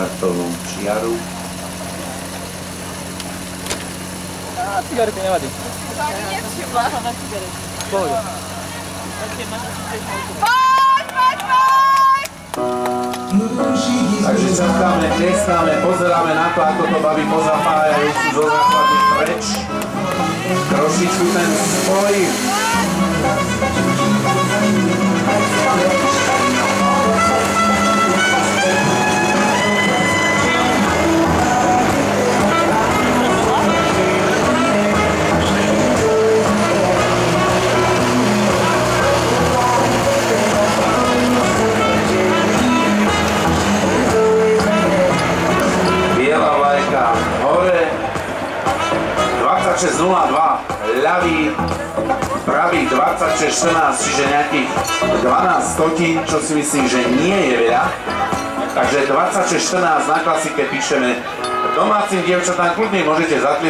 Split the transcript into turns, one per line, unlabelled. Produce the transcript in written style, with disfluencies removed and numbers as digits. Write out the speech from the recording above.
Kartovú čiaru.
Cigarety nevadí. Pohode.
Takže čakáme, tlieskáme, pozeráme na to, ako to baví pozapájajú si zo základne preč. Trošičku ten spoj. Biela vlajka hore. 26.02, ľavý, pravý 26.14, čiže nejakých 12 stotín, čo si myslím, že nie je veľa. Takže 26.14 na klasike píšeme domácim dievčatám, kľudne môžete zatliesť.